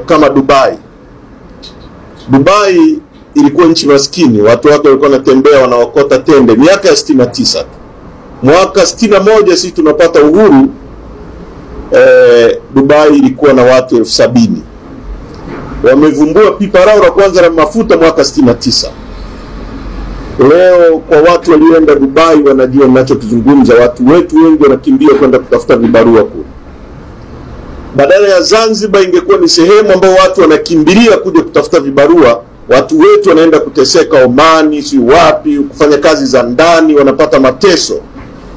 Kama Dubai. Dubai ilikuwa nchi maskini, watu wake walikuwa wanatembea wanaokota tende miaka ya 69. Mwaka 61 sisi tunapata uhuru, Dubai ilikuwa na watu 70,000. Wamevumbua pipa lao la kwanza la mafuta mwaka 69. Leo kwa watu walioenda Dubai wanajua ninachokizungumza. Watu wetu wengi wanakimbia kwenda kutafuta vibarua kule. Badala ya Zanzibar ingekuwa ni sehemu ambayo watu wanakimbilia kuja kutafuta vibarua, watu wetu wanaenda kuteseka Omani, si wapi, kufanya kazi za ndani, wanapata mateso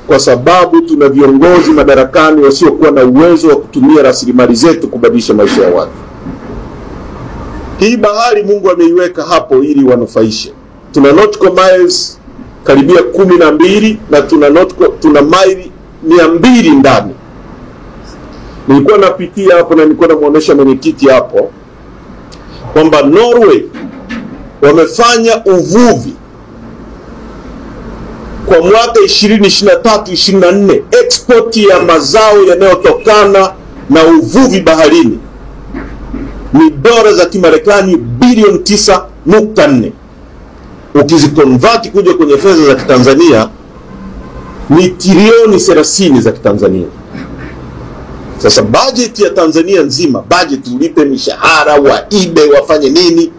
kwa sababu tuna viongozi madarakani wasiokuwa na uwezo wa kutumia rasilimali zetu kubadilisha maisha ya watu. Hii bahari Mungu ameiweka hapo ili wanufaishe. Tuna nautical miles karibia 12 na tuna maili 200 ndani. Nilikuwa napitia hapo na nilikuwa namuonesha mwenyekiti hapo kwamba Norway wamefanya uvuvi kwa mwaka 2023-24, export ya mazao yanayotokana na uvuvi baharini ni dola za Kimarekani bilioni 9.4. Ukizikonvert kuja kwenye fedha za Kitanzania ni trilioni 30 za Kitanzania. Sasa budget ya Tanzania nzima, budget ulipe mishahara, waibe, wafanye nini,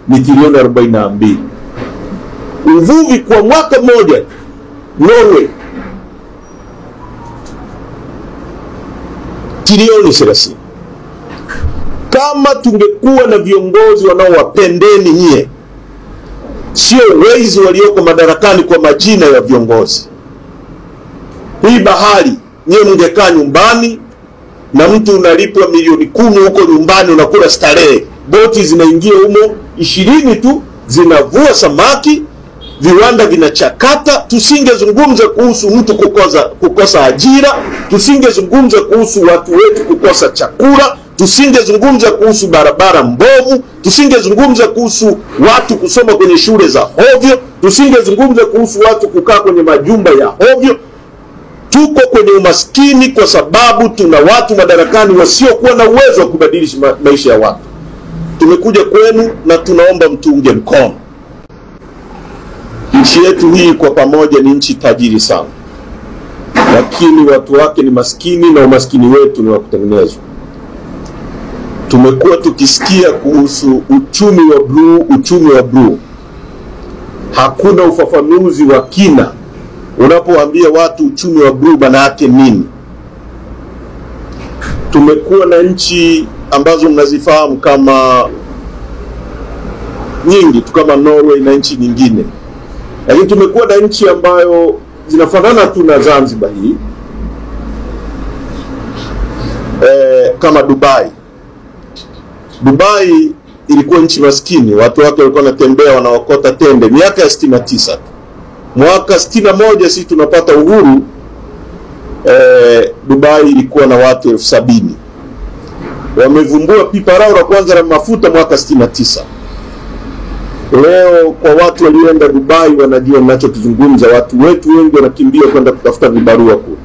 ni trilioni 42. Uvuvi kwa mwaka mmoja Norway trilioni 30. Kama tungekuwa na viongozi wanaowapendeni nyie, sio wezi walioko madarakani kwa majina ya viongozi, hii bahari nyie mngekaa nyumbani na mtu unalipwa milioni 10 huko nyumbani, unakula starehe, boti zinaingia humo 20 tu zinavua samaki, viwanda vinachakata. Tusingezungumza kuhusu mtu kukosa ajira, tusingezungumza kuhusu watu wetu kukosa chakula, tusingezungumza kuhusu barabara mbovu, tusingezungumza kuhusu watu kusoma kwenye shule za hovyo, tusingezungumza kuhusu watu kukaa kwenye majumba ya hovyo. Tuko kwenye umaskini kwa sababu tuna watu madarakani wasiokuwa na uwezo wa kubadilisha maisha ya watu. Tumekuja kwenu na tunaomba mtuunge mkono. Nchi yetu hii kwa pamoja ni nchi tajiri sana, lakini watu wake ni maskini na umaskini wetu ni wa kutengenezwa. Tumekuwa tukisikia kuhusu uchumi wa blue. Hakuna ufafanuzi wa kina unapoambia watu uchumi wa blue maana yake nini. Tumekuwa na nchi ambazo mnazifahamu kama nyingi tu kama Norway na nchi nyingine, lakini tumekuwa na nchi ambayo zinafanana tu na Zanzibar hii, kama Dubai. Dubai ilikuwa nchi maskini, watu wake walikuwa wanatembea wanaokota tende miaka ya 69. Mwaka 61 sisi tunapata uhuru, Dubai ilikuwa na watu 70,000. Wamevumbua pipa lao la kwanza la mafuta mwaka 69. Leo kwa watu walioenda Dubai wanajua ninachokizungumza. Watu wetu wengi wanakimbia kwenda kutafuta vibarua kule.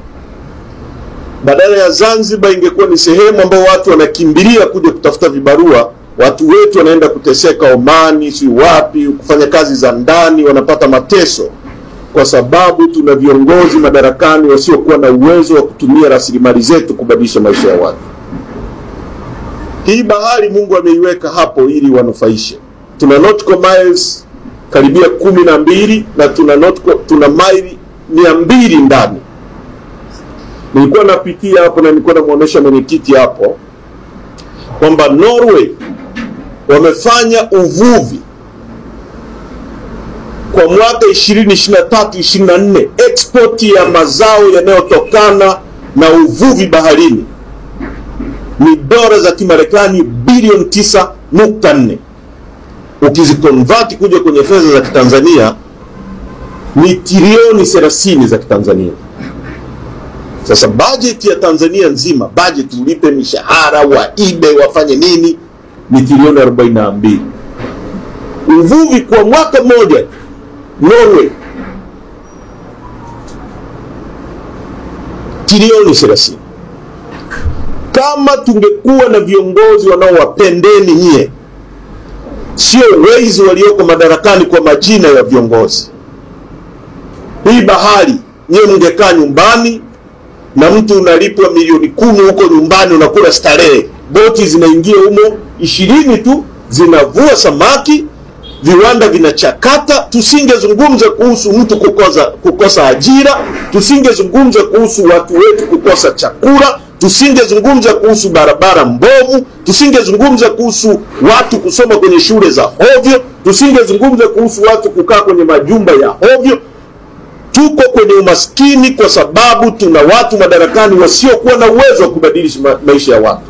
Badala ya Zanzibar ingekuwa ni sehemu ambayo watu wanakimbilia kuja kutafuta vibarua, watu wetu wanaenda kuteseka Omani, si wapi, kufanya kazi za ndani, wanapata mateso kwa sababu tuna viongozi madarakani wasiokuwa na uwezo wa kutumia rasilimali zetu kubadilisha maisha ya watu. Hii bahari Mungu ameiweka hapo ili wanufaishe. Tuna nautical miles karibia 12 na tuna maili 200 ndani. Nilikuwa napitia hapo na nilikuwa namuonesha mwenyekiti hapo kwamba Norway wamefanya uvuvi kwa mwaka 2023-24, export ya mazao yanayotokana na uvuvi baharini ni dola za Kimarekani bilioni 9.4. Ukizikonvert kuja kwenye fedha za Kitanzania ni trilioni 30 za Kitanzania. Sasa budget ya Tanzania nzima, budget ulipe mishahara, waibe, wafanye nini, ni trilioni 42. Uvuvi kwa mwaka mmoja Norway trilioni 30. Kama tungekuwa na viongozi wanaowapendeni nyie, sio wezi walioko madarakani kwa majina ya viongozi, hii bahari nyie mngekaa nyumbani na mtu unalipwa milioni 10 huko nyumbani, unakula starehe, boti zinaingia humo 20 tu zinavua samaki, viwanda vinachakata. Tusingezungumza kuhusu mtu kukosa ajira, tusingezungumza kuhusu watu wetu kukosa chakula, tusingezungumza kuhusu barabara mbovu, tusingezungumza kuhusu watu kusoma kwenye shule za hovyo, tusingezungumza kuhusu watu kukaa kwenye majumba ya hovyo. Tuko kwenye umaskini kwa sababu tuna watu madarakani wasiokuwa na uwezo wa kubadilisha maisha ya watu.